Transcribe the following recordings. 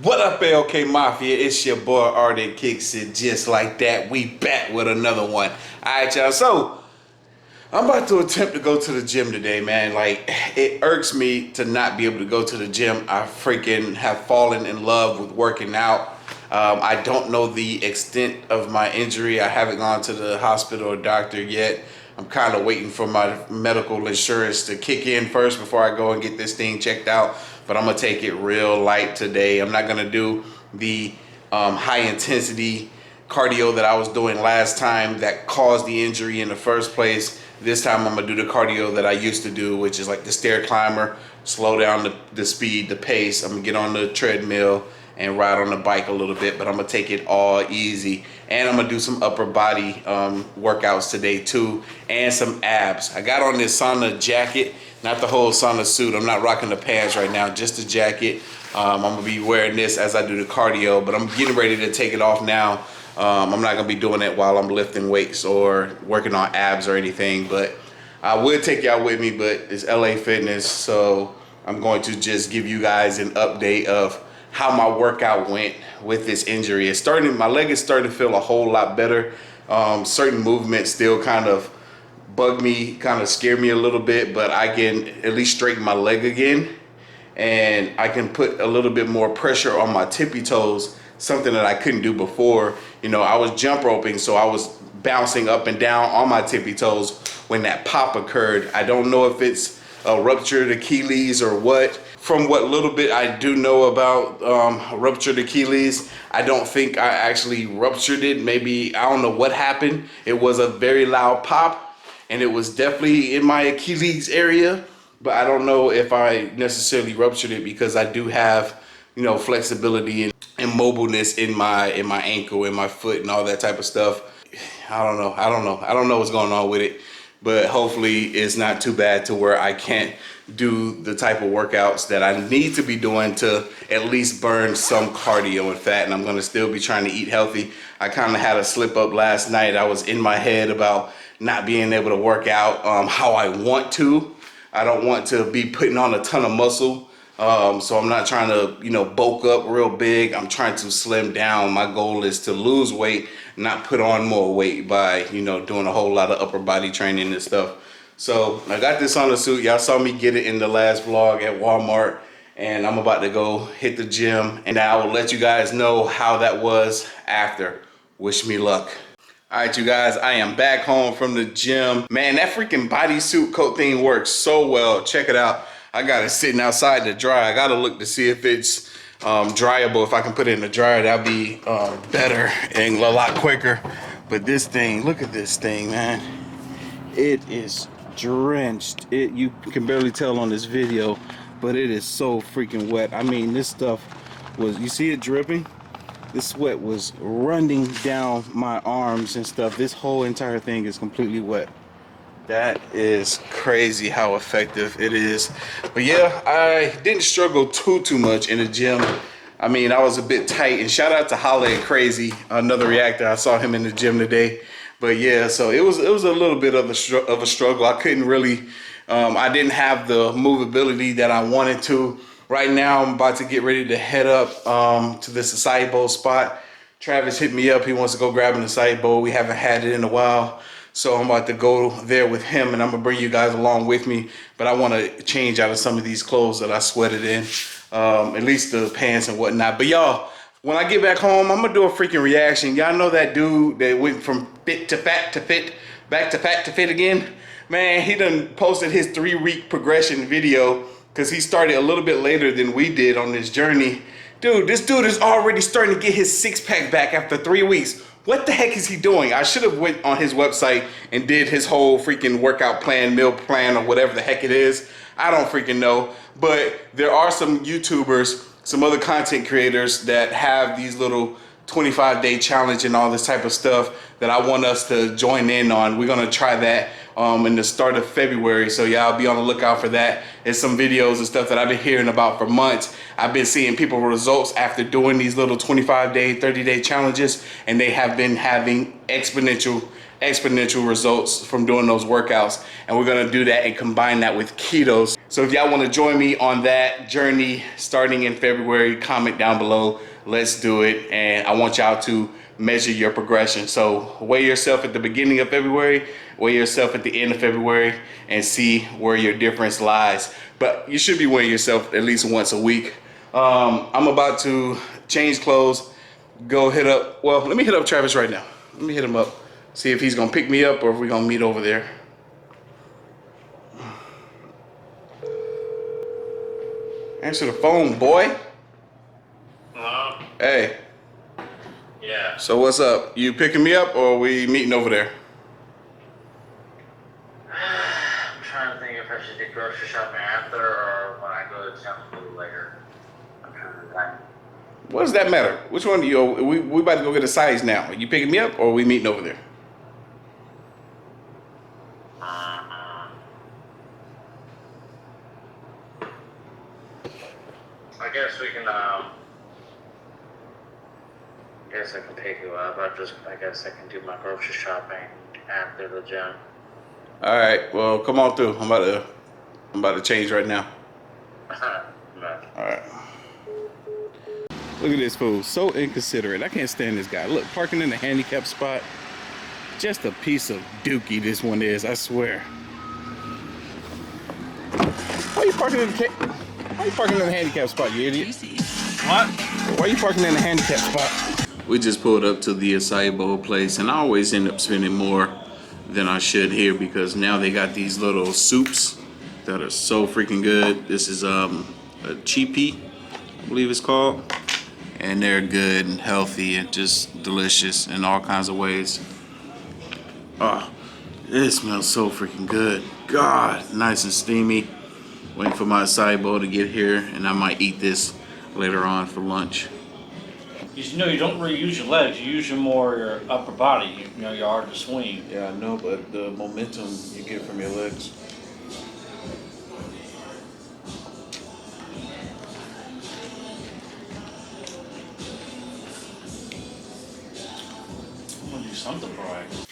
What up, LK Mafia? It's your boy Artofkickz, and just like that, we back with another one. Alright, y'all. So, I'm about to attempt to go to the gym today, man. Like, it irks me to not be able to go to the gym. I freaking have fallen in love with working out. I don't know the extent of my injury. I haven't gone to the hospital or doctor yet. I'm kind of waiting for my medical insurance to kick in first before I go and get this thing checked out. But I'm gonna take it real light today. I'm not gonna do the high intensity cardio that I was doing last time that caused the injury in the first place. This time I'm gonna do the cardio that I used to do, which is like the stair climber, slow down the speed, the pace. I'm gonna get on the treadmill and ride on the bike a little bit, but I'm gonna take it all easy. And I'm gonna do some upper body workouts today too, and some abs. I got on this sauna jacket, not the whole sauna suit. I'm not rocking the pants right now, just the jacket. I'm gonna be wearing this as I do the cardio, but I'm getting ready to take it off now. I'm not gonna be doing it while I'm lifting weights or working on abs or anything, but I would take y'all with me, but it's LA Fitness, so I'm going to just give you guys an update of how my workout went with this injury. My leg is starting to feel a whole lot better. Certain movements still kind of bug me, kind of scare me a little bit, but I can at least straighten my leg again, and I can put a little bit more pressure on my tippy toes, something that I couldn't do before. You know, I was jump roping, so I was bouncing up and down on my tippy toes when that pop occurred. I don't know if it's a ruptured Achilles or what. From what little bit I do know about ruptured Achilles, I don't think I actually ruptured it. Maybe, I don't know what happened. It was a very loud pop, and it was definitely in my Achilles area, but I don't know if I necessarily ruptured it because I do have, you know, flexibility and mobileness in my ankle, in my foot, and all that type of stuff. I don't know what's going on with it, but hopefully it's not too bad to where I can't do the type of workouts that I need to be doing to at least burn some cardio and fat. And I'm gonna still be trying to eat healthy. I kind of had a slip up last night. I was in my head about not being able to work out how I want to. I don't want to be putting on a ton of muscle. So I'm not trying to, you know, bulk up real big. I'm trying to slim down. My goal is to lose weight, not put on more weight by, you know, doing a whole lot of upper body training and stuff. So I got this on the suit. Y'all saw me get it in the last vlog at Walmart, and I'm about to go hit the gym, and I will let you guys know how that was after. Wish me luck. All right, you guys, I am back home from the gym. Man, that freaking bodysuit coat thing works so well. Check it out. I got it sitting outside to dry. I gotta look to see if it's dryable. If I can put it in the dryer, that'd be better and a lot quicker. But this thing, look at this thing, man. It is drenched. You can barely tell on this video, but it is so freaking wet. I mean, this stuff was, you see it dripping? This sweat was running down my arms and stuff. This whole entire thing is completely wet. That is crazy how effective it is. But yeah, I didn't struggle too much in the gym. I mean, I was a bit tight, and shout out to Holla and Crazy, another reactor. I saw him in the gym today. But yeah, so it was a little bit of a struggle. I couldn't really, I didn't have the movability that I wanted to. Right now, I'm about to get ready to head up to this acai bowl spot. Travis hit me up. He wants to go grab an acai bowl. We haven't had it in a while. So I'm about to go there with him, and I'm gonna bring you guys along with me. But I wanna change out of some of these clothes that I sweated in, at least the pants and whatnot. But y'all, when I get back home, I'm gonna do a freaking reaction. Y'all know that dude that went from fit to fat to fit, back to fat to fit again? Man, he done posted his 3-week progression video because he started a little bit later than we did on this journey. Dude, this dude is already starting to get his 6-pack back after 3 weeks. What the heck is he doing? I should have went on his website and did his whole freaking workout plan, meal plan, or whatever the heck it is. I don't freaking know. But there are some YouTubers, some other content creators that have these little 25-day challenge and all this type of stuff that I want us to join in on. We're gonna try that in the start of February, so y'all be on the lookout for that. There's some videos and stuff that I've been hearing about for months. I've been seeing people results after doing these little 25-day, 30-day challenges, and they have been having exponential results from doing those workouts. And we're gonna do that and combine that with ketos. So if y'all want to join me on that journey starting in February, comment down below. Let's do it. And I want y'all to measure your progression. So weigh yourself at the beginning of February, weigh yourself at the end of February, and see where your difference lies. But you should be weighing yourself at least once a week. I'm about to change clothes, go hit up, well, let me hit up Travis right now. Let me hit him up, see if he's gonna pick me up or if we're gonna meet over there. Answer the phone, boy. Hello? Hey. Yeah. So what's up? You picking me up or are we meeting over there? I'm trying to think if I should do grocery shopping after or when I go to town a little later. I'm trying to decide. What does that matter? Which one do you? We about to go get a size now. Are you picking me up or are we meeting over there? I guess we can, I can pick you up. I guess I can do my grocery shopping after the gym. All right. Well, come on through. I'm about to change right now. No. All right. Look at this fool. So inconsiderate. I can't stand this guy. Look, parking in the handicap spot. Just a piece of dookie this one is, I swear. Why are you parking in the handicap spot, you idiot? What? Why are you parking in the handicap spot? We just pulled up to the acai bowl place, and I always end up spending more than I should here because now they got these little soups that are so freaking good. This is a cheapy, I believe it's called, and they're good and healthy and just delicious in all kinds of ways. Oh, it smells so freaking good. God, nice and steamy. Waiting for my acai bowl to get here, and I might eat this later on for lunch. You know, you don't really use your legs, you use your upper body, you know, your arm to swing. Yeah, I know, but the momentum you get from your legs. I'm gonna do something proactive.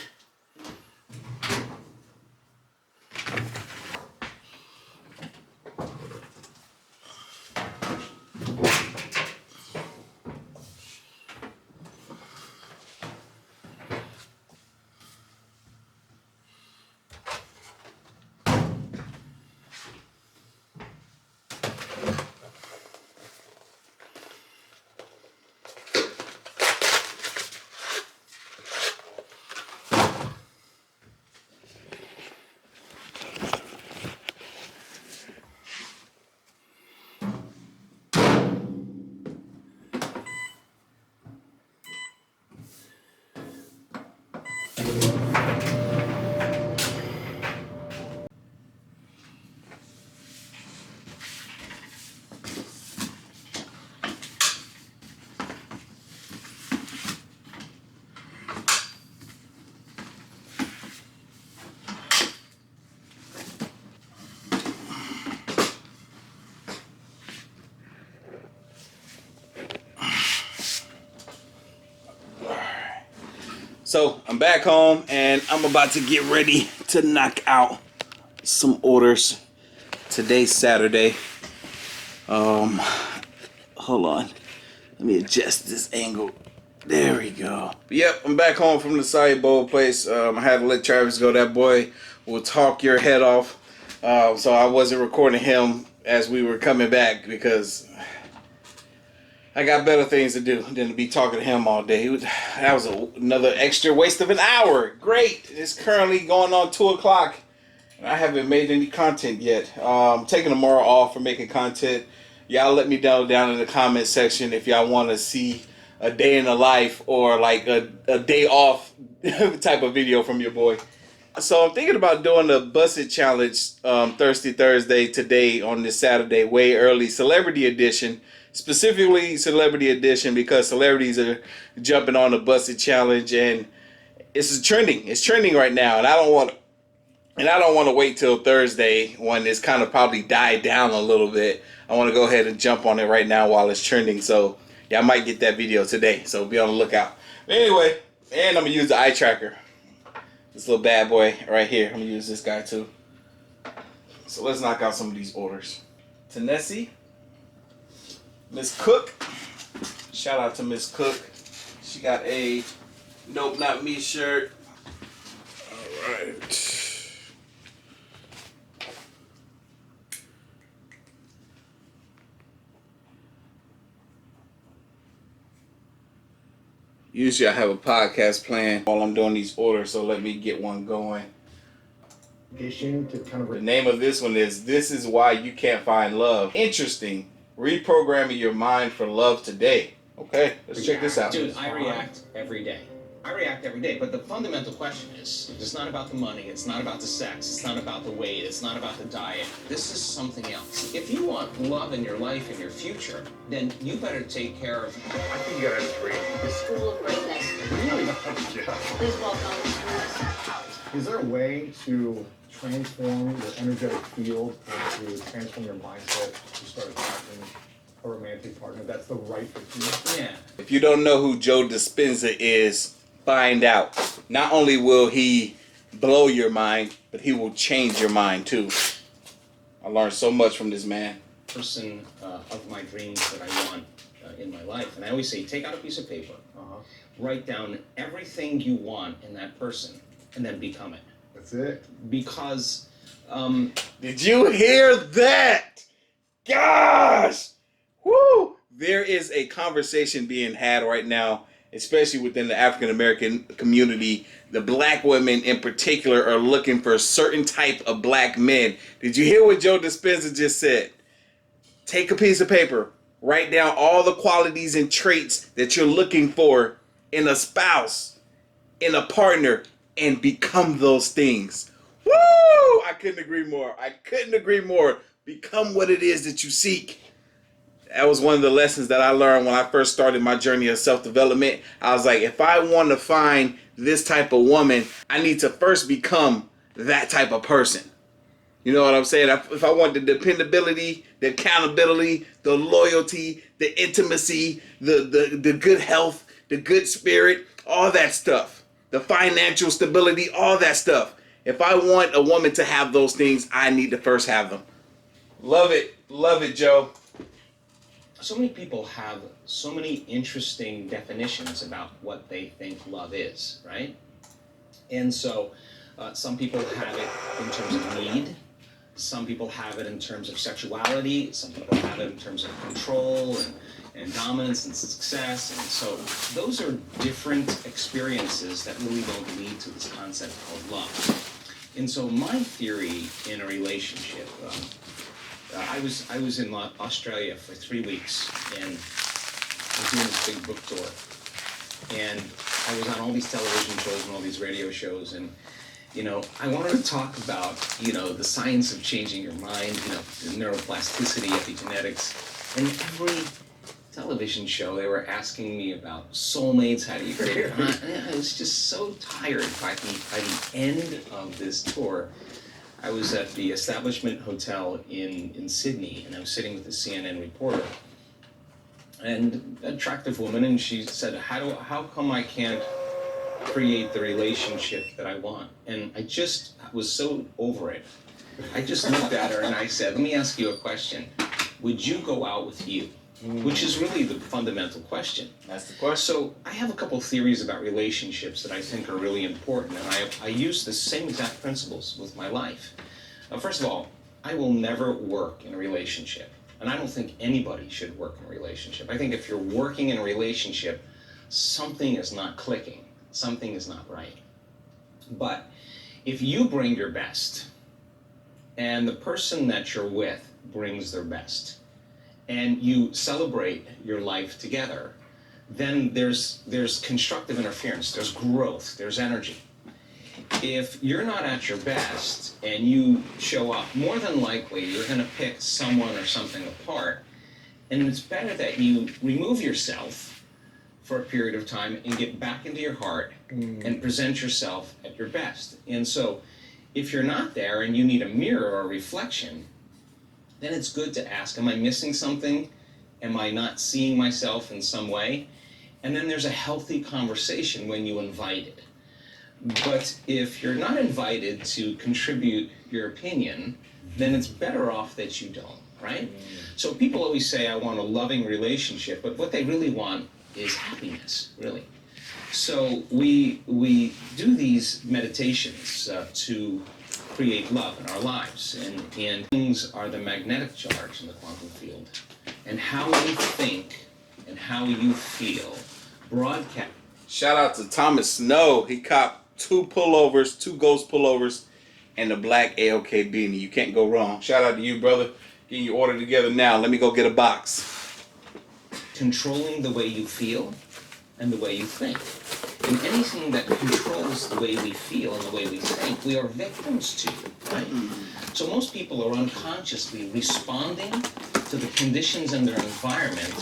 So I'm back home and I'm about to get ready to knock out some orders. Today's Saturday. Hold on. Let me adjust this angle. There we go. Yep, I'm back home from the acai bowl place. I had to let Travis go. That boy will talk your head off. So I wasn't recording him as we were coming back because I got better things to do than to be talking to him all day. That was another extra waste of an hour. Great. It's currently going on 2 o'clock. And I haven't made any content yet. I'm taking tomorrow off for making content. Y'all let me know down in the comment section if y'all want to see a day in the life or like a day off type of video from your boy. So I'm thinking about doing the Busted Challenge Thirsty Thursday today on this Saturday, way early, Celebrity Edition. Specifically Celebrity Edition because celebrities are jumping on the Busted Challenge and it's trending. It's trending right now, and I don't want to wait till Thursday when it's kind of probably died down a little bit. I want to go ahead and jump on it right now while it's trending. So yeah, I might get that video today. So be on the lookout. But anyway, and I'm gonna use the eye tracker. This little bad boy right here. I'm gonna use this guy too. So let's knock out some of these orders. Tennessee, Miss Cook. Shout out to Miss Cook. She got a Nope Not Me shirt. All right. Usually I have a podcast plan while I'm doing these orders, so let me get one going. To kind of The name of this one is This Is Why You Can't Find Love. Interesting. Reprogramming your mind for love today. Okay, let's check this out. Dude, I react every day. But the fundamental question is, it's not about the money, it's not about the sex, it's not about the weight, it's not about the diet. This is something else. If you want love in your life and your future, then you better take care of... I think you guys agree. The School of Greatness. Yeah. Please welcome. Is there a way to transform your energetic field and to transform your mindset to start attracting a romantic partner that's the right fit for you? Yeah. If you don't know who Joe Dispenza is, find out. Not only will he blow your mind, but he will change your mind too. I learned so much from this man. Person of my dreams that I want in my life. And I always say, take out a piece of paper, write down everything you want in that person, and then become it. That's it. Because... Did you hear that? Gosh! Woo! There is a conversation being had right now, especially within the African American community. The black women in particular are looking for a certain type of black men. Did you hear what Joe Dispenza just said? Take a piece of paper, write down all the qualities and traits that you're looking for in a spouse, in a partner, and become those things. Woo! I couldn't agree more. Become what it is that you seek. That was one of the lessons that I learned when I first started my journey of self-development. I was like, if I want to find this type of woman, I need to first become that type of person. You know what I'm saying? If I want the dependability, the accountability, the loyalty, the intimacy, the good health, the good spirit, all that stuff, the financial stability, all that stuff. If I want a woman to have those things, I need to first have them. Love it, Joe. So many people have so many interesting definitions about what they think love is, right? And so some people have it in terms of need. Some people have it in terms of sexuality. Some people have it in terms of control and dominance and success. And so those are different experiences that really don't lead to this concept called love. And so my theory in a relationship, I was in Australia for 3 weeks, and I was doing this big book tour, and I was on all these television shows and all these radio shows, and I wanted to talk about the science of changing your mind, the neuroplasticity, epigenetics, and every television show they were asking me about soulmates, how do you create? I was just so tired. By the end of this tour, I was at the Establishment Hotel in Sydney, and I was sitting with a CNN reporter, and an attractive woman, and she said, how come I can't create the relationship that I want? And I just was so over it. I just looked at her and I said, let me ask you a question. Would you go out with you? Which is really the fundamental question. That's the question. So I have a couple of theories about relationships that I think are really important, and I use the same exact principles with my life. First of all, I will never work in a relationship, and I don't think anybody should work in a relationship. I think if you're working in a relationship, something is not clicking, something is not right. But if you bring your best, and the person that you're with brings their best, and you celebrate your life together, then there's constructive interference, there's growth, there's energy. If you're not at your best and you show up, more than likely you're going to pick someone or something apart, and it's better that you remove yourself for a period of time and get back into your heart and present yourself at your best. And so if you're not there and you need a mirror or a reflection, then it's good to ask, am I missing something? Am I not seeing myself in some way? And then there's a healthy conversation when you invite it. But if you're not invited to contribute your opinion, then it's better off that you don't, right? So people always say, I want a loving relationship, but what they really want is happiness, really. So we do these meditations to create love in our lives, and things are the magnetic charge in the quantum field, and how you think and how you feel broadcast. Shout out to Thomas Snow. He copped 2 pullovers, 2 ghost pullovers, and a black AOK beanie. You can't go wrong. Shout out to you, brother. Getting your order together now. Let me go get a box. Controlling the way you feel and the way you think. And anything that controls the way we feel and the way we think, we are victims to, right? So most people are unconsciously responding to the conditions in their environment,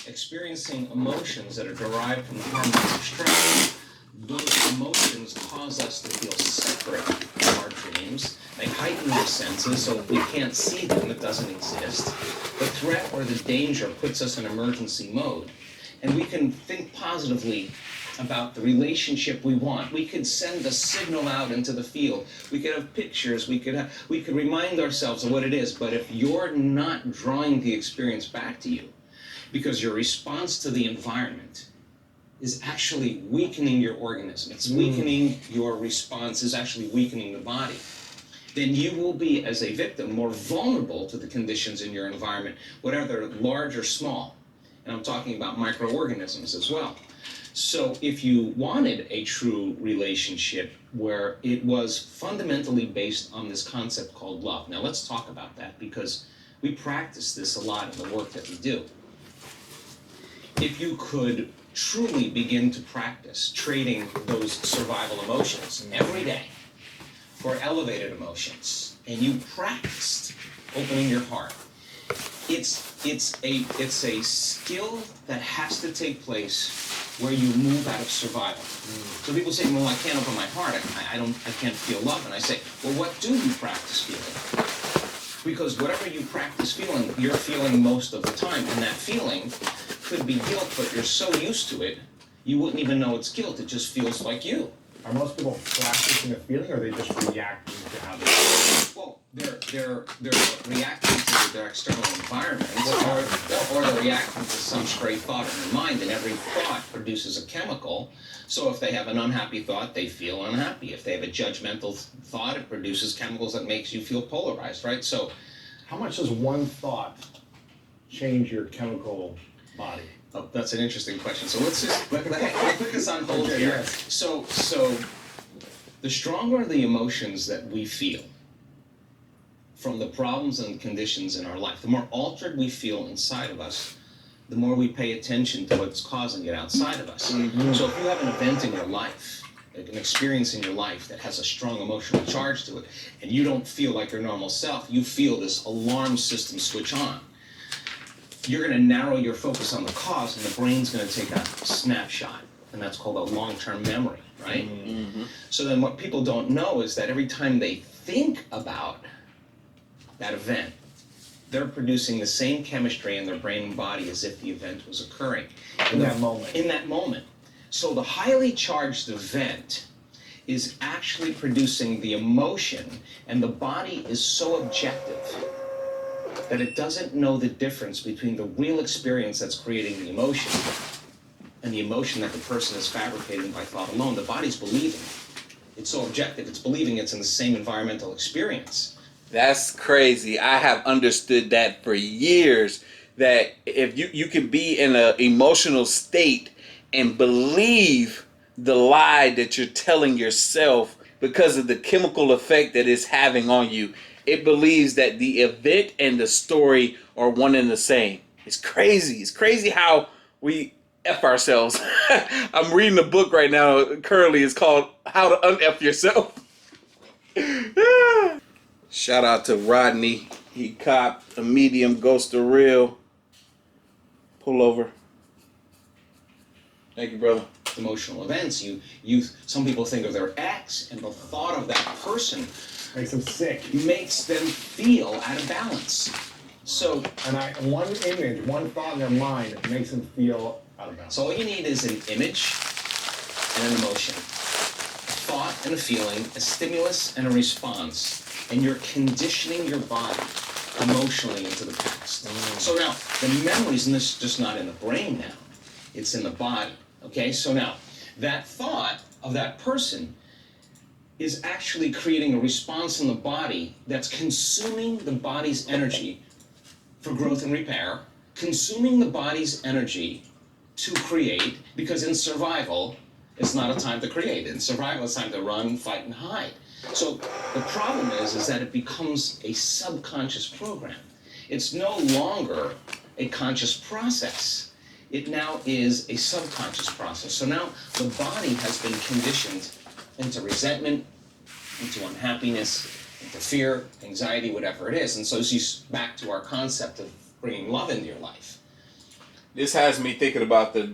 experiencing emotions that are derived from the hormones of stress. Those emotions cause us to feel separate from our dreams. They heighten our senses, so if we can't see them, it doesn't exist. The threat or the danger puts us in emergency mode, and we can think positively about the relationship we want. We could send a signal out into the field. We could have pictures. We could remind ourselves of what it is. But if you're not drawing the experience back to you, because your response to the environment is actually weakening your organism, it's weakening your response, is actually weakening the body, then you will be, as a victim, more vulnerable to the conditions in your environment, whether they're large or small. And I'm talking about microorganisms as well. So if you wanted a true relationship where it was fundamentally based on this concept called love, now let's talk about that, because we practice this a lot in the work that we do. If you could truly begin to practice trading those survival emotions every day for elevated emotions, and you practiced opening your heart, it's a skill that has to take place where you move out of survival. So people say, well, I can't open my heart, I can't feel love. And I say, well, what do you practice feeling? Because whatever you practice feeling, you're feeling most of the time. And that feeling could be guilt, but you're so used to it, you wouldn't even know it's guilt. It just feels like you. Are most people practicing a feeling, or are they just reacting to how they feel? Well, they're reacting to their external environment, or they're reacting to some stray thought in their mind, and every thought produces a chemical. So if they have an unhappy thought, they feel unhappy. If they have a judgmental thought, it produces chemicals that makes you feel polarized, right? So How much does one thought change your chemical body? oh, that's an interesting question. So let's put this on hold Okay, here. yes. So the stronger the emotions that we feel from the problems and conditions in our life, the more altered we feel inside of us, the more we pay attention to what's causing it outside of us. So if you have an event in your life, an experience in your life that has a strong emotional charge to it, and you don't feel like your normal self, you feel this alarm system switch on. You're going to narrow your focus on the cause, and the brain's going to take a snapshot, and that's called a long-term memory, right? So then what people don't know is that every time they think about that event, they're producing the same chemistry in their brain and body as if the event was occurring. In that moment. In that moment. So the highly charged event is actually producing the emotion, and the body is so objective that it doesn't know the difference between the real experience that's creating the emotion and the emotion that the person is fabricating by thought alone. The body's believing. It's so objective, it's believing it's in the same environmental experience. That's crazy. I have understood that for years, that if you can be in an emotional state and believe the lie that you're telling yourself because of the chemical effect that it's having on you. It believes that the event and the story are one and the same. It's crazy. It's crazy how we F ourselves. I'm reading a book right now currently. It's called How to Un-F Yourself. Shout out to Rodney. He copped a medium Ghost to Real pullover. Thank you, brother. Emotional events. Some people think of their ex, and the thought of that person Makes them sick. makes them feel out of balance. So One image, one thought in their mind makes them feel out of balance. all you need is an image and an emotion. thought and a feeling, a stimulus and a response, and you're conditioning your body emotionally into the past. So now, the memories, and this is just not in the brain now, it's in the body, okay? So now, that thought of that person is actually creating a response in the body that's consuming the body's energy for growth and repair, consuming the body's energy to create, because in survival, it's not a time to create. In survival, it's time to run, fight, and hide. So the problem is that it becomes a subconscious program. It's no longer a conscious process. It now is a subconscious process. So now the body has been conditioned into resentment, into unhappiness, into fear, anxiety, whatever it is. And so this is back to our concept of bringing love into your life. This has me thinking about the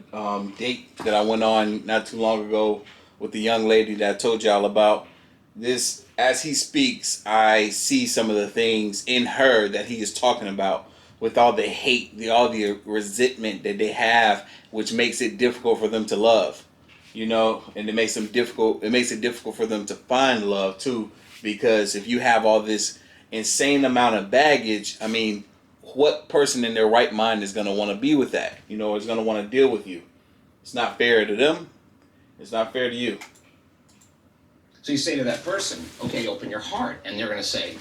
date that I went on not too long ago with the young lady that I told y'all about. This, as he speaks, I see some of the things in her that he is talking about, with all the hate, all the resentment that they have, which makes it difficult for them to love, you know, and it makes it difficult for them to find love too, because if you have all this insane amount of baggage, I mean, what person in their right mind is going to want to be with that, you know, is going to want to deal with you? It's not fair to them. It's not fair to you. So you say to that person, okay, open your heart, and they're going to say,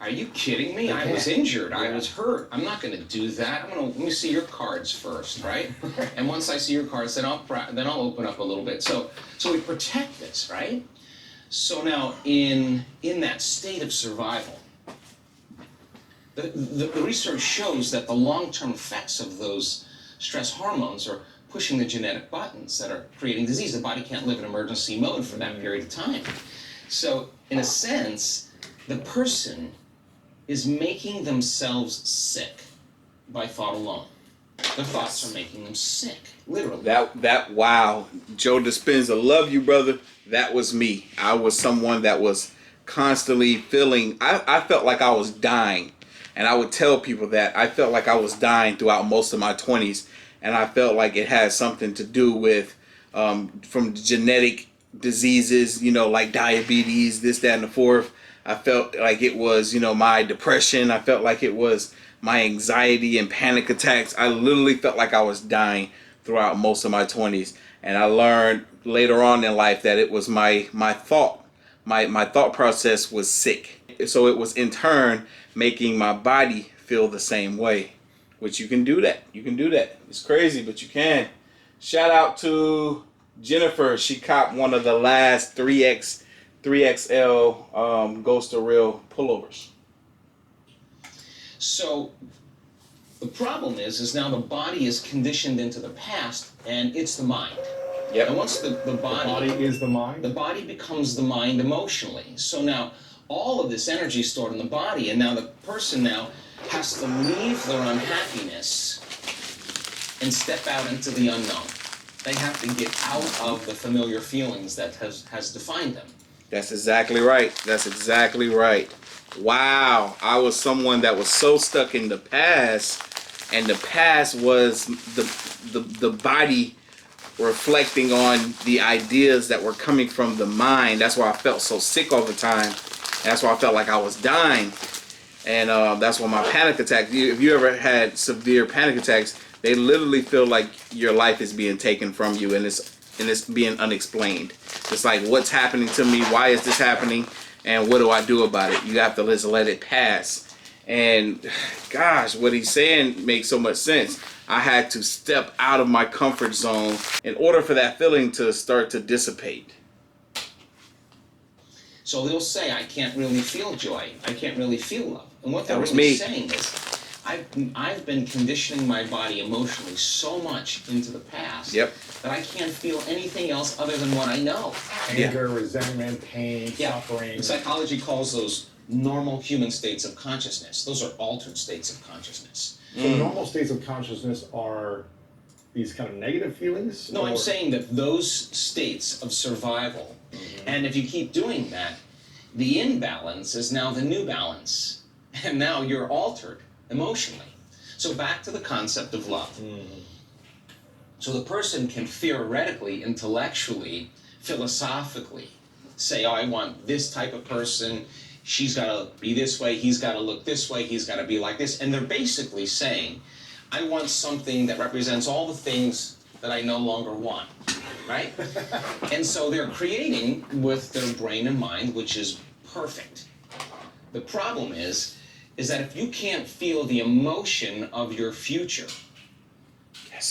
are you kidding me? I was injured. I was hurt. I'm not going to do that. Let me see your cards first, right? And once I see your cards, then I'll open up a little bit. So we protect this, right? So now in that state of survival, the research shows that the long-term effects of those stress hormones are pushing the genetic buttons that are creating disease. The body can't live in emergency mode for that period of time. So in a sense, the person is making themselves sick by thought alone. Their thoughts are making them sick, literally. Wow, Joe Dispenza, love you, brother. That was me. I was someone that was constantly feeling, I felt like I was dying. And I would tell people that I felt like I was dying throughout most of my 20s. And I felt like it had something to do with from genetic diseases, you know, like diabetes, this, that, and the fourth. I felt like it was, you know, my depression. I felt like it was my anxiety and panic attacks. I literally felt like I was dying throughout most of my 20s. And I learned later on in life that it was my thought. My thought process was sick. So it was in turn making my body feel the same way. Which you can do that. You can do that. It's crazy, but you can. Shout out to Jennifer. She copped one of the last 3XL Ghost of Real pullovers. So the problem is now the body is conditioned into the past, and it's the mind. Yep. And once the body is the mind? The body becomes the mind emotionally. So now all of this energy is stored in the body, and now the person now has to leave their unhappiness and step out into the unknown. They have to get out of the familiar feelings that has defined them. That's exactly right. That's exactly right. Wow. I was someone that was so stuck in the past, and the past was the body reflecting on the ideas that were coming from the mind. That's why I felt so sick all the time. And that's why I felt like I was dying. And that's why my panic attack, if you ever had severe panic attacks, they literally feel like your life is being taken from you, and it's being unexplained. It's like, what's happening to me? Why is this happening? And what do I do about it? You have to just let it pass. And gosh, what he's saying makes so much sense. I had to step out of my comfort zone in order for that feeling to start to dissipate. So they'll say, I can't really feel joy. I can't really feel love. And what they're was really me. saying is, I've been conditioning my body emotionally so much into the past that I can't feel anything else other than what I know. Anger, resentment, pain, suffering. And psychology calls those normal human states of consciousness. Those are altered states of consciousness. So normal states of consciousness are these kind of negative feelings? No, I'm saying that those states of survival, and if you keep doing that, the imbalance is now the new balance. And now you're altered emotionally. So back to the concept of love. So the person can theoretically, intellectually, philosophically say, oh, I want this type of person, she's got to be this way, he's got to look this way, he's got to be like this. And they're basically saying, I want something that represents all the things that I no longer want, right? And so they're creating with their brain and mind, which is perfect. The problem is that if you can't feel the emotion of your future,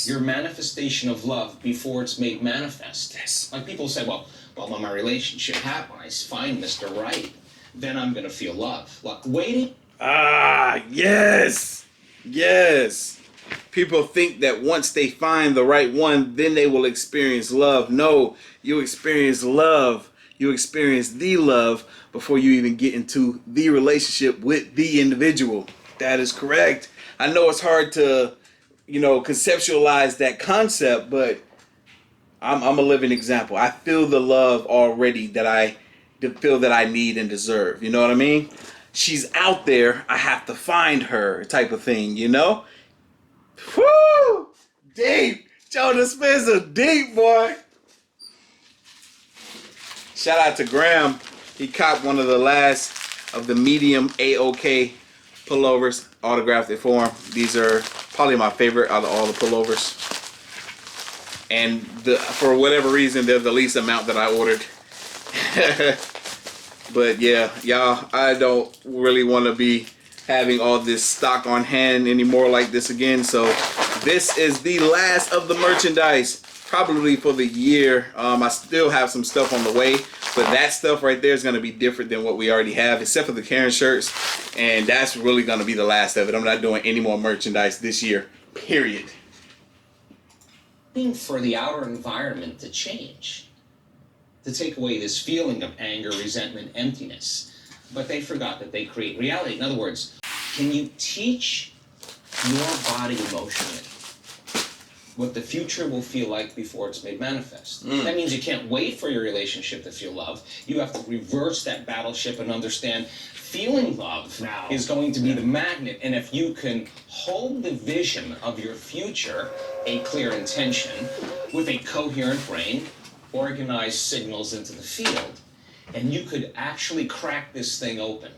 your manifestation of love before it's made manifest. Yes. Like people say, well, when my relationship happens, I find Mr. Right, then I'm going to feel love. Like, waiting. Ah, yes. Yes. People think that once they find the right one, then they will experience love. No, you experience love. You experience the love before you even get into the relationship with the individual. That is correct. I know it's hard to, conceptualize that concept, but I'm a living example. I feel the love already that I feel that I need and deserve. You know what I mean? She's out there. I have to find her, type of thing. Woo! Deep. Joe Dispenza, deep, boy. Shout out to Graham. He copped one of the last of the medium AOK pullovers, autographed it for him. These are probably my favorite out of all the pullovers. And for whatever reason, they're the least amount that I ordered. But yeah, y'all, I don't really want to be having all this stock on hand anymore like this again. So this is the last of the merchandise, probably for the year. I still have some stuff on the way, but that stuff right there is going to be different than what we already have, except for the Karen shirts. And that's really going to be the last of it. I'm not doing any more merchandise this year, period. For the outer environment to change, to take away this feeling of anger, resentment, emptiness. But they forgot that they create reality. In other words, can you teach your body emotionally what the future will feel like before it's made manifest? That means you can't wait for your relationship to feel love. You have to reverse that battleship and understand feeling love is going to be the magnet. And if you can hold the vision of your future, a clear intention, with a coherent brain, organize signals into the field, and you could actually crack this thing open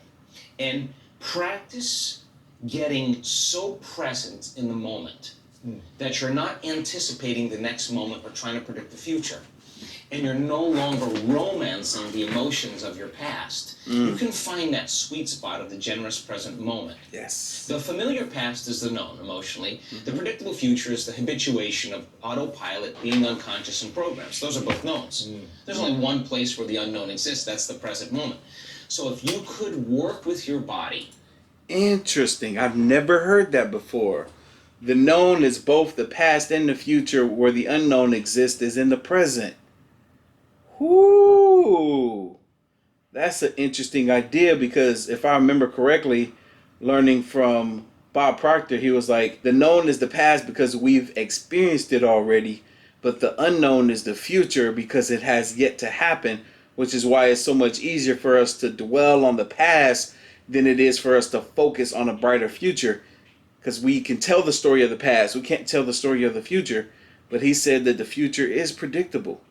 and practice getting so present in the moment that you're not anticipating the next moment or trying to predict the future. And you're no longer romancing the emotions of your past. You can find that sweet spot of the generous present moment. Yes. The familiar past is the known emotionally. The predictable future is the habituation of autopilot, being unconscious, and programs. Those are both knowns. There's only one place where the unknown exists. That's the present moment. So if you could work with your body. Interesting. I've never heard that before. The known is both the past and the future, where the unknown exists is in the present. Whoo! That's an interesting idea, because if I remember correctly, learning from Bob Proctor, he was like, the known is the past because we've experienced it already, but the unknown is the future because it has yet to happen, which is why it's so much easier for us to dwell on the past than it is for us to focus on a brighter future, because we can tell the story of the past. We can't tell the story of the future, but he said that the future is predictable.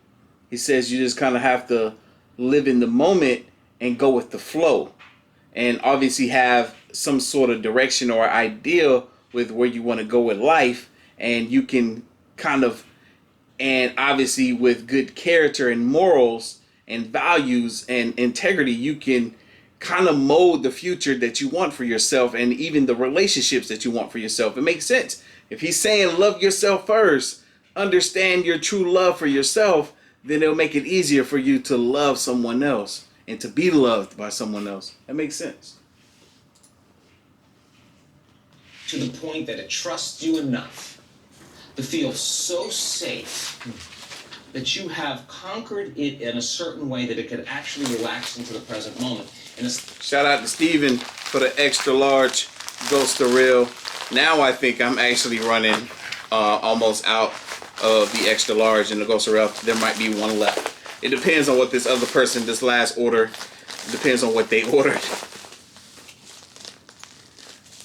He says you just kind of have to live in the moment and go with the flow, and obviously have some sort of direction or idea with where you want to go with life. And you can and obviously with good character and morals and values and integrity, you can kind of mold the future that you want for yourself, and even the relationships that you want for yourself. It makes sense. If he's saying love yourself first, understand your true love for yourself, then it'll make it easier for you to love someone else and to be loved by someone else. That makes sense. To the point that it trusts you enough to feel so safe that you have conquered it in a certain way that it could actually relax into the present moment. And shout out to Steven for the extra large Ghost of Real. Now I think I'm actually running almost out of the extra large in the Ghost of Real. There might be one left. It depends on what this last order, depends on what they ordered.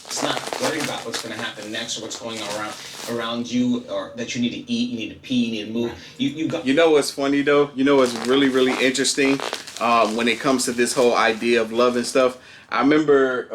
It's not worrying about what's going to happen next or what's going on around you, or that you need to eat, you need to pee, you need to move. You got. You know what's funny though? You know what's really, really interesting? when it comes to this whole idea of love and stuff. I remember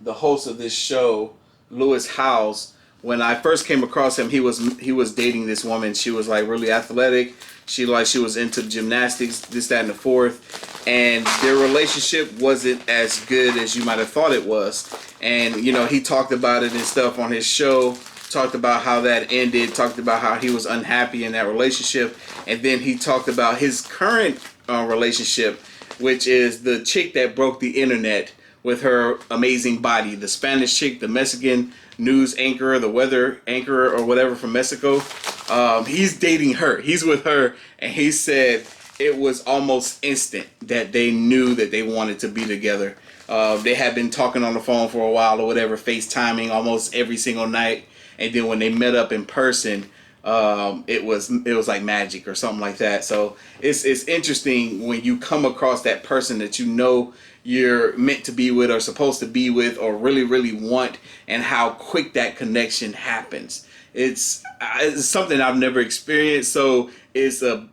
the host of this show, Lewis Howes. When I first came across him, he was dating this woman. She was like really athletic. She was into gymnastics, this, that, and the fourth. And their relationship wasn't as good as you might have thought it was. And you know, he talked about it and stuff on his show. Talked about how that ended. Talked about how he was unhappy in that relationship. And then he talked about his current relationship, which is the chick that broke the internet with her amazing body, the Spanish chick, the Mexican news anchor, the weather anchor or whatever from Mexico. He's dating her. He's with her, and he said it was almost instant that they knew that they wanted to be together. They had been talking on the phone for a while or whatever, FaceTiming almost every single night, and then when they met up in person, it was like magic or something like that. So it's interesting when you come across that person that you know you're meant to be with or supposed to be with or really, really want, and how quick that connection happens. It's something I've never experienced, so it's a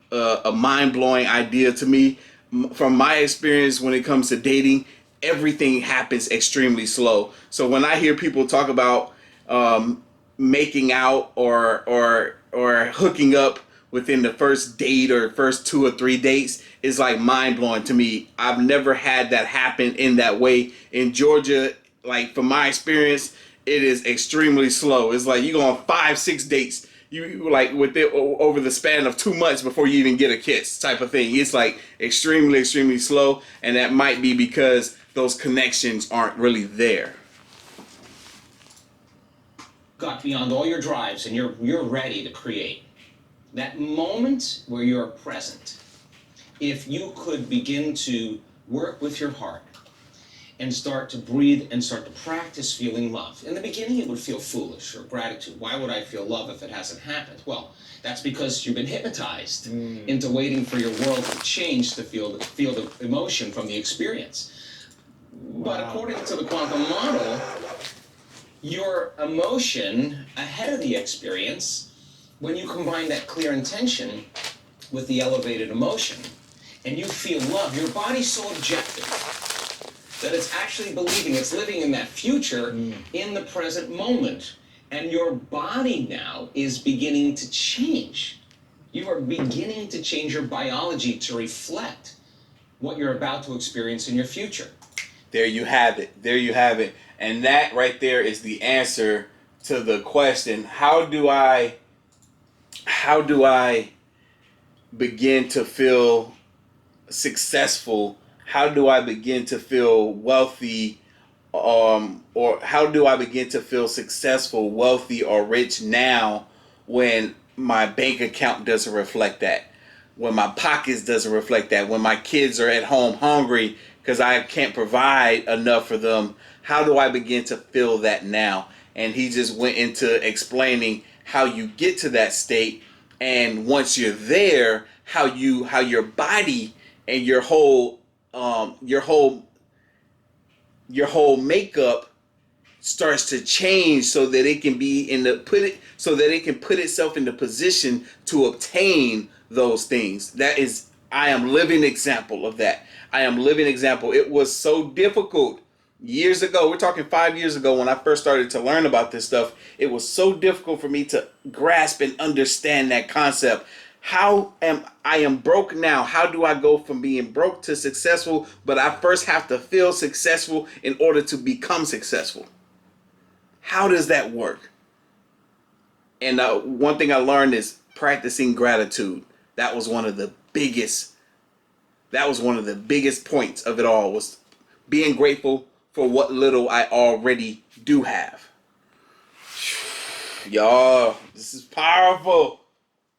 mind-blowing idea to me. From my experience when it comes to dating, everything happens extremely slow. So when I hear people talk about making out or hooking up within the first date or first 2 or 3 dates, is like mind-blowing to me. I've never had that happen in that way. In Georgia, like from my experience, it is extremely slow. It's like you go on 5-6 dates, you like with it over the span of 2 months before you even get a kiss type of thing. It's like extremely, extremely slow, and that might be because those connections aren't really there. Got beyond all your drives and you're ready to create. That moment where you're present, if you could begin to work with your heart and start to breathe and start to practice feeling love. In the beginning, it would feel foolish or gratitude. Why would I feel love if it hasn't happened? Well, that's because you've been hypnotized into waiting for your world to change to feel the emotion from the experience. Wow. But according to the quantum model, your emotion ahead of the experience, when you combine that clear intention with the elevated emotion, and you feel love, your body's so objective that it's actually believing it's living in that future in the present moment. And your body now is beginning to change. You are beginning to change your biology to reflect what you're about to experience in your future. There you have it. There you have it. And that right there is the answer to the question, how do I begin to feel successful? How do I begin to feel wealthy? Or how do I begin to feel successful, wealthy, or rich now when my bank account doesn't reflect that? When my pockets doesn't reflect that? When my kids are at home hungry because I can't provide enough for them? How do I begin to feel that now? And he just went into explaining how you get to that state, and once you're there, how your body and your whole makeup starts to change so that it can put itself in the position to obtain those things. I am living example of that. I am living example. It was so difficult years ago. We're talking 5 years ago when I first started to learn about this stuff. It was so difficult for me to grasp and understand that concept. I am broke now. How do I go from being broke to successful? But I first have to feel successful in order to become successful. How does that work? And one thing I learned is practicing gratitude. That was one of the biggest points of it all, was being grateful for what little I already do have. Y'all, this is powerful.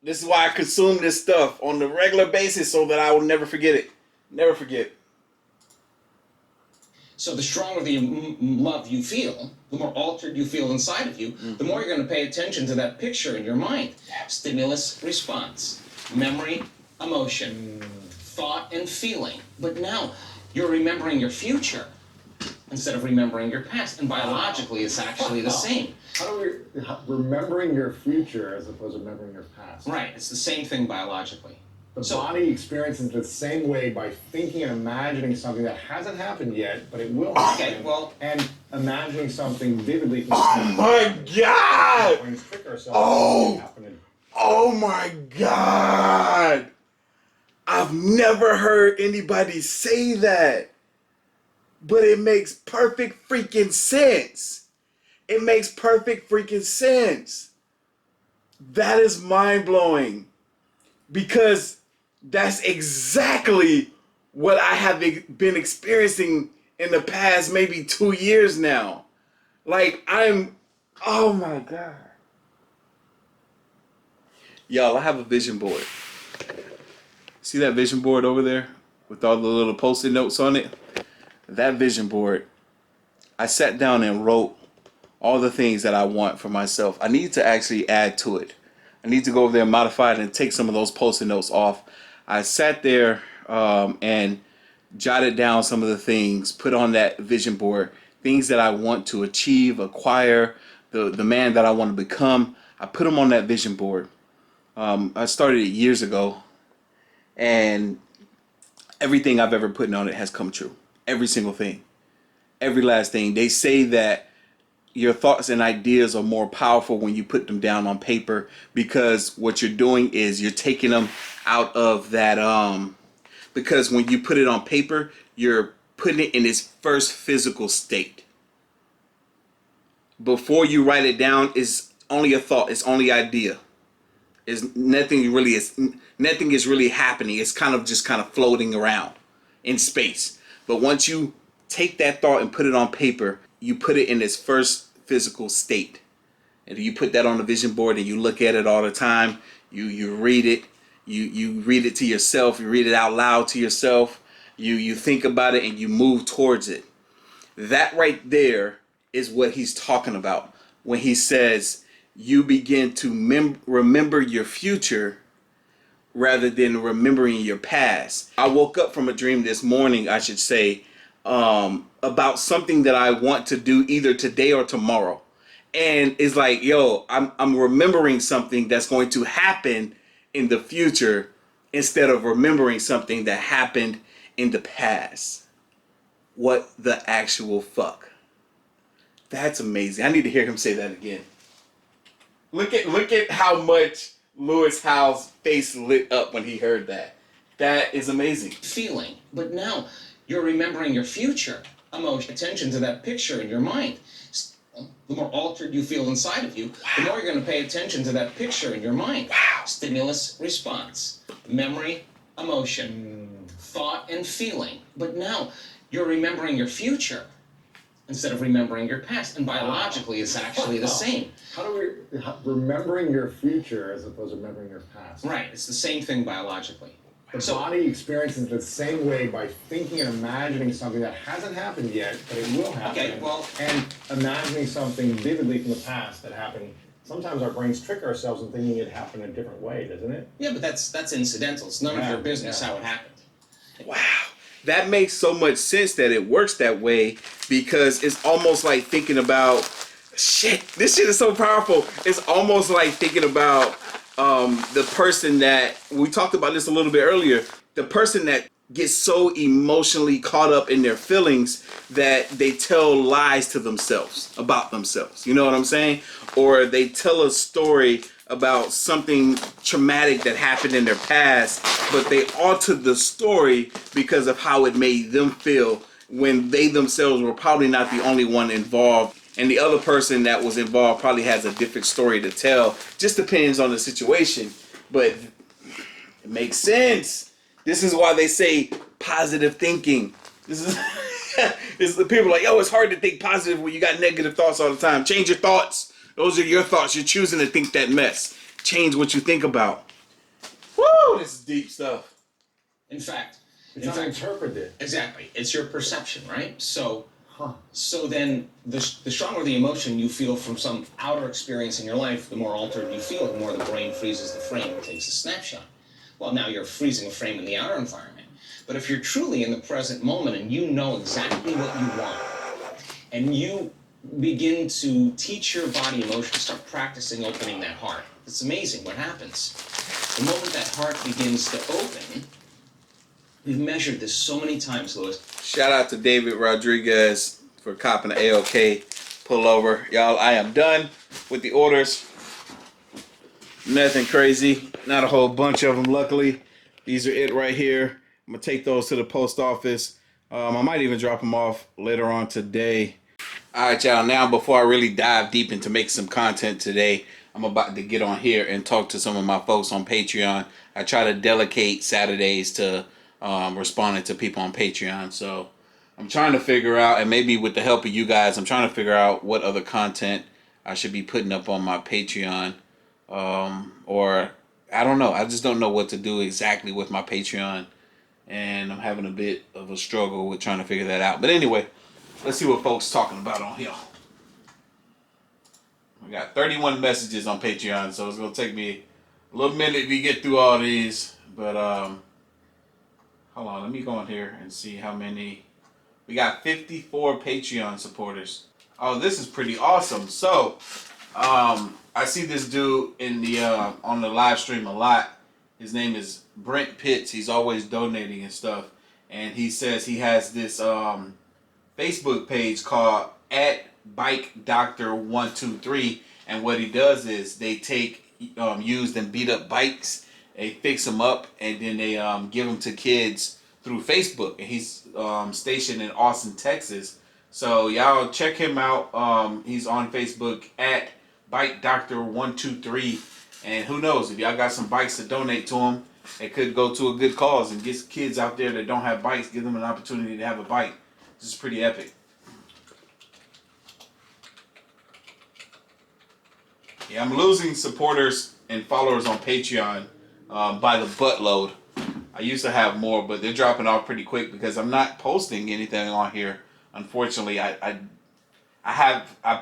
This is why I consume this stuff on a regular basis, so that I will never forget it. Never forget. So the stronger the love you feel, the more altered you feel inside of you, the more you're going to pay attention to that picture in your mind. Stimulus, response, memory, emotion, thought, and feeling. But now you're remembering your future instead of remembering your past. And biologically, it's actually the same. Remembering your future as opposed to remembering your past? Right, it's the same thing biologically. The So- body experiences it the same way by thinking and imagining something that hasn't happened yet, but it will happen. Okay, well- and imagining something vividly. Oh my God! Brains trick ourselves Oh! into happening. Oh my God! I've never heard anybody say that. But it makes perfect freaking sense. It makes perfect freaking sense. That is mind-blowing. Because that's exactly what I have been experiencing in the past maybe 2 years now. Like, oh my God. Y'all, I have a vision board. See that vision board over there with all the little post-it notes on it? That vision board, I sat down and wrote all the things that I want for myself. I need to actually add to it. I need to go over there and modify it and take some of those post-it notes off. I sat there and jotted down some of the things, put on that vision board, things that I want to achieve, acquire, the man that I want to become. I put them on that vision board. I started it years ago, and everything I've ever put on it has come true. Every single thing. Every last thing. They say that your thoughts and ideas are more powerful when you put them down on paper, because what you're doing is you're taking them out of that, because when you put it on paper, you're putting it in its first physical state. Before you write it down, it's only a thought, it's only idea. Nothing is really happening. It's kind of floating around in space. But once you take that thought and put it on paper, you put it in its first physical state. And you put that on the vision board and you look at it all the time. You read it. You read it to yourself. You read it out loud to yourself. You think about it and you move towards it. That right there is what he's talking about when he says you begin to remember your future rather than remembering your past. I woke up from a dream this morning, I should say, about something that I want to do either today or tomorrow. And it's like, yo, I'm remembering something that's going to happen in the future instead of remembering something that happened in the past. What the actual fuck? That's amazing. I need to hear him say that again. Look at how much Lewis Howe's face lit up when he heard that. That is amazing. Feeling, but now you're remembering your future. Emotion, attention to that picture in your mind. The more altered you feel inside of you, the more you're going to pay attention to that picture in your mind. Wow. Stimulus, response, memory, emotion, thought, and feeling. But now you're remembering your future instead of remembering your past. And biologically, it's actually the same. Remembering your future as opposed to remembering your past. Right, it's the same thing biologically. The body experiences it the same way by thinking and imagining something that hasn't happened yet, but it will happen. Okay, well- and imagining something vividly from the past that happened. Sometimes our brains trick ourselves in thinking it happened a different way, doesn't it? Yeah, but that's incidental. It's none of your business how it happened. Wow. That makes so much sense that it works that way, because it's almost like thinking about, shit, this shit is so powerful. It's almost like thinking about the person that, we talked about this a little bit earlier, the person that gets so emotionally caught up in their feelings that they tell lies to themselves about themselves. You know what I'm saying? Or they tell a story about something traumatic that happened in their past, but they altered the story because of how it made them feel when they themselves were probably not the only one involved. And the other person that was involved probably has a different story to tell. Just depends on the situation. But it makes sense. This is why they say positive thinking. This is the people like, yo, it's hard to think positive when you got negative thoughts all the time. Change your thoughts. Those are your thoughts. You're choosing to think that mess. Change what you think about. Woo, this is deep stuff. In fact, It's uninterpreted. exactly. It's your perception, right? So then the stronger the emotion you feel from some outer experience in your life, the more altered you feel, the more the brain freezes the frame and takes a snapshot. Well, now you're freezing a frame in the outer environment. But if you're truly in the present moment and you know exactly what you want, and you begin to teach your body emotion, start practicing opening that heart, it's amazing what happens. The moment that heart begins to open, we've measured this so many times, Louis. Shout out to David Rodriguez for copping the AOK pullover. Y'all, I am done with the orders. Nothing crazy. Not a whole bunch of them, luckily. These are it right here. I'm going to take those to the post office. I might even drop them off later on today. Alright, y'all. Now, before I really dive deep into make some content today, I'm about to get on here and talk to some of my folks on Patreon. I try to delegate Saturdays to responding to people on Patreon. So I'm trying to figure out, and maybe with the help of you guys, I'm trying to figure out what other content I should be putting up on my Patreon. Or I don't know. I just don't know what to do exactly with my Patreon. And I'm having a bit of a struggle with trying to figure that out. But anyway, let's see what folks talking about on here. We got 31 messages on Patreon, so it's going to take me a little minute to get through all these. But hold on, let me go in here and see how many. We got 54 Patreon supporters. Oh, this is pretty awesome. So, I see this dude in the on the live stream a lot. His name is Brent Pitts. He's always donating and stuff. And he says he has this Facebook page called @BikeDoctor123. And what he does is they take used and beat up bikes, they fix them up, and then they give them to kids through Facebook. And he's stationed in Austin, Texas. So y'all check him out. He's on Facebook @BikeDoctor123. And who knows, if y'all got some bikes to donate to him, it could go to a good cause and get kids out there that don't have bikes, give them an opportunity to have a bike. This is pretty epic. Yeah, I'm losing supporters and followers on Patreon by the buttload. I used to have more, but they're dropping off pretty quick because I'm not posting anything on here. Unfortunately, I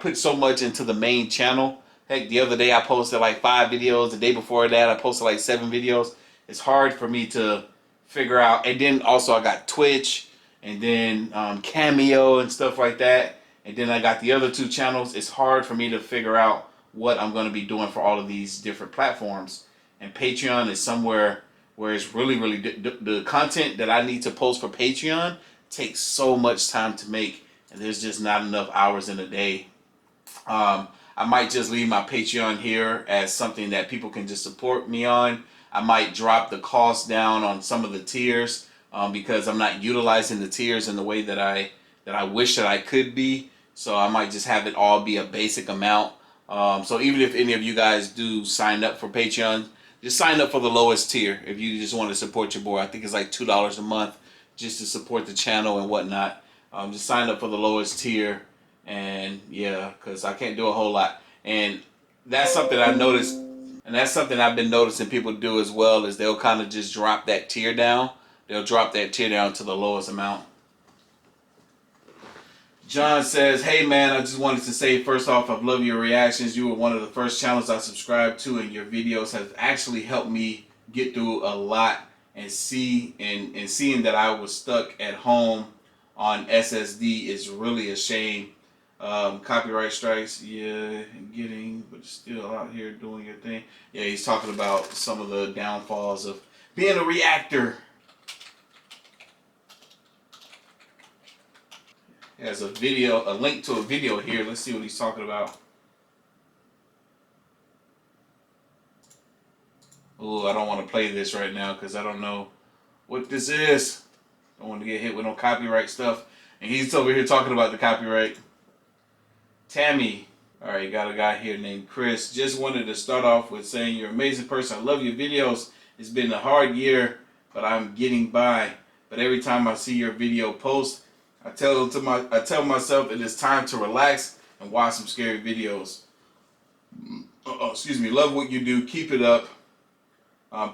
put so much into the main channel. Heck, the other day I posted like 5 videos. The day before that I posted like 7 videos. It's hard for me to figure out. And then also I got Twitch and then Cameo and stuff like that. And then I got the other 2 channels. It's hard for me to figure out what I'm going to be doing for all of these different platforms. And Patreon is somewhere where it's really, the content that I need to post for Patreon takes so much time to make. And there's just not enough hours in a day. I might just leave my Patreon here as something that people can just support me on. I might drop the cost down on some of the tiers because I'm not utilizing the tiers in the way that I wish that I could be. So I might just have it all be a basic amount. So even if any of you guys do sign up for Patreon, just sign up for the lowest tier if you just want to support your boy. I think it's like $2 a month just to support the channel and whatnot. Just sign up for the lowest tier. And yeah, because I can't do a whole lot. And that's something I noticed, and that's something I've been noticing people do as well, is they'll kind of just drop that tier down. They'll drop that tier down to the lowest amount. John says, hey man, I just wanted to say first off, I've loved your reactions. You were one of the first channels I subscribed to, and your videos have actually helped me get through a lot and seeing that I was stuck at home on SSD is really a shame. Copyright strikes, yeah, getting, but still out here doing your thing. Yeah, he's talking about some of the downfalls of being a reactor. There's a video, a link to a video here. Let's see what he's talking about. Oh, I don't want to play this right now because I don't know what this is. I don't want to get hit with no copyright stuff. And he's over here talking about the copyright. Tammy. All right, got a guy here named Chris. Just wanted to start off with saying you're an amazing person. I love your videos. It's been a hard year, but I'm getting by. But every time I see your video post, I tell myself it is time to relax and watch some scary videos. Excuse me. Love what you do. Keep it up.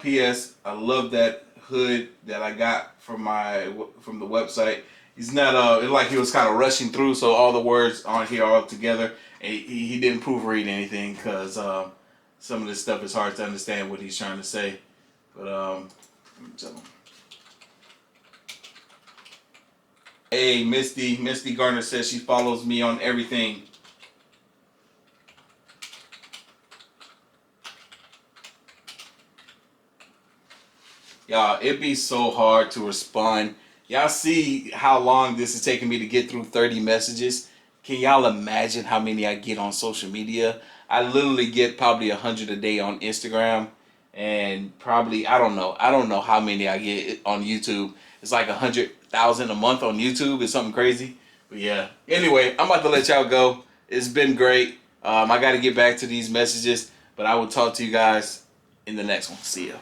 P.S. I love that hood that I got from the website. He's not it's like he was kind of rushing through, so all the words aren't here all together. And he didn't proofread anything because some of this stuff is hard to understand what he's trying to say. But let me tell him. Hey, Misty Garner says she follows me on everything. Y'all, it be so hard to respond. Y'all see how long this is taking me to get through 30 messages? Can y'all imagine how many I get on social media? I literally get probably 100 a day on Instagram, and probably I don't know how many I get on YouTube. It's like 100,000 a month on YouTube. It's something crazy. But yeah. Anyway, I'm about to let y'all go. It's been great. I got to get back to these messages, but I will talk to you guys in the next one. See ya.